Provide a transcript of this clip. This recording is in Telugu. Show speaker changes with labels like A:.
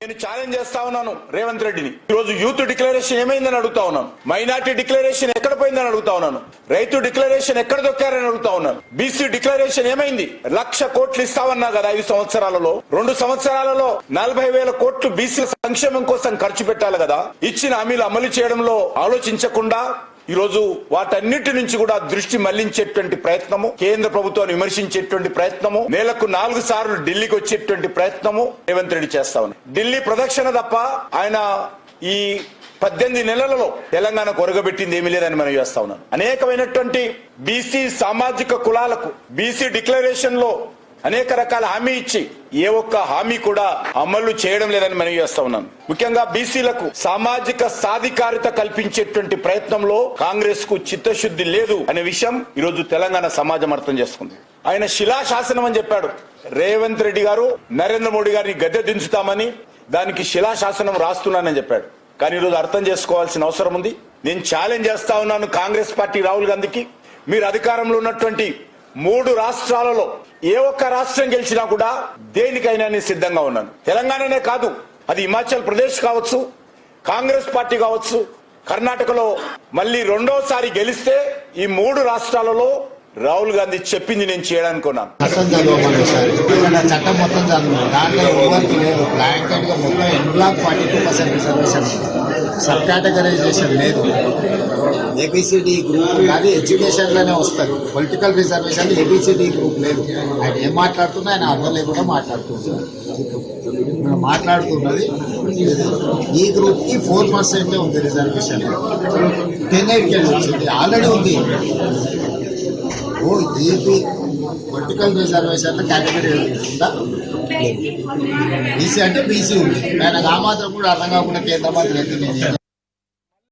A: నేను ఛాలెంజ్ చేస్తా ఉన్నాను రేవంత్ రెడ్డిని. ఈ రోజు యూత్ డిక్లరేషన్ ఏమైందని అడుగుతా ఉన్నాను, మైనార్టీ డిక్లరేషన్ ఎక్కడ పోయిందని అడుగుతా ఉన్నాను, రైతు డిక్లరేషన్ ఎక్కడ దొక్కారని అడుగుతా ఉన్నాను, బీసీ డిక్లరేషన్ ఏమైంది? 1,00,000 కోట్లు ఇస్తామన్నా కదా 5 సంవత్సరాలలో, 2 సంవత్సరాలలో 40,000 కోట్లు బీసీ సంక్షేమం కోసం ఖర్చు పెట్టాలి కదా. ఇచ్చిన హామీలు అమలు చేయడంలో ఆలోచించకుండా ఈ రోజు వాటన్నిటి నుంచి కూడా దృష్టి మళ్లించేటువంటి ప్రయత్నము, కేంద్ర ప్రభుత్వాన్ని విమర్శించేటువంటి ప్రయత్నము, నెలకు 4 సార్లు ఢిల్లీకి వచ్చేటువంటి ప్రయత్నము రేవంత్ రెడ్డి చేస్తా ఉన్నారు. ఢిల్లీ ప్రదక్షిణ తప్ప ఆయన ఈ 18 నెలలలో తెలంగాణ కొరగబెట్టింది ఏమీ లేదని మనం చేస్తా ఉన్నాను. అనేకమైనటువంటి బీసీ సామాజిక కులాలకు బీసీ డిక్లరేషన్ లో అనేక రకాల హామీ ఇచ్చి ఏ ఒక్క హామీ కూడా అమలు చేయడం లేదని మనం చేస్తా ఉన్నాను. ముఖ్యంగా బీసీలకు సామాజిక సాధికారిత కల్పించేటువంటి ప్రయత్నంలో కాంగ్రెస్ కు చిత్తశుద్ధి లేదు అనే విషయం ఈ రోజు తెలంగాణ సమాజం అర్థం చేసుకుంది. ఆయన శిలాశాసనం అని చెప్పాడు. రేవంత్ రెడ్డి గారు నరేంద్ర మోడీ గారిని గద్దె దించుతామని దానికి శిలాశాసనం రాస్తున్నానని చెప్పాడు. కానీ ఈరోజు అర్థం చేసుకోవాల్సిన అవసరం ఉంది. నేను ఛాలెంజ్ చేస్తా ఉన్నాను కాంగ్రెస్ పార్టీ, రాహుల్ గాంధీకి, మీరు అధికారంలో ఉన్నటువంటి 3 రాష్ట్రాలలో ఏ ఒక్క రాష్ట్రం గెలిచినా కూడా దేనికైనా నేను సిద్ధంగా ఉన్నాను. తెలంగాణనే కాదు, అది హిమాచల్ ప్రదేశ్ కావచ్చు, కాంగ్రెస్ పార్టీ కావచ్చు, కర్ణాటకలో మళ్ళీ 2వసారి గెలిస్తే ఈ 3 రాష్ట్రాలలో రాహుల్ గాంధీ చెప్పింది నేను చేయడానికి ఉన్నాను.
B: చట్టం మొత్తం దాంట్లో ఎవరికి లేదు, బ్లాంకెట్ గా మొత్తం ఎన్బ్లాక్ 42% రిజర్వేషన్, సబ్ కేటగరైజేషన్ లేదు, ఏబిసిడి గ్రూప్ అది ఎడ్యుకేషన్ లోనే వస్తుంది. పొలిటికల్ రిజర్వేషన్ ఏబిసిడి గ్రూప్ లేదు. ఆయన ఏం మాట్లాడుతున్నా ఆయన అర్థం లేకుండా మాట్లాడుతున్నారు. మాట్లాడుతున్నది ఈ గ్రూప్ కి 4% ఉంది రిజర్వేషన్, 10-8 వచ్చింది ఆల్రెడీ ఉంది. ఏపీ పొలిటికల్ రిజర్వేషన్ కేటగిరీ ఉందా? బీసీ అంటే బీసీ ఉంది. ఆయన ఆ మాత్రం కూడా అర్థం కాకుండా కేంద్ర మంత్రి అయితే నేను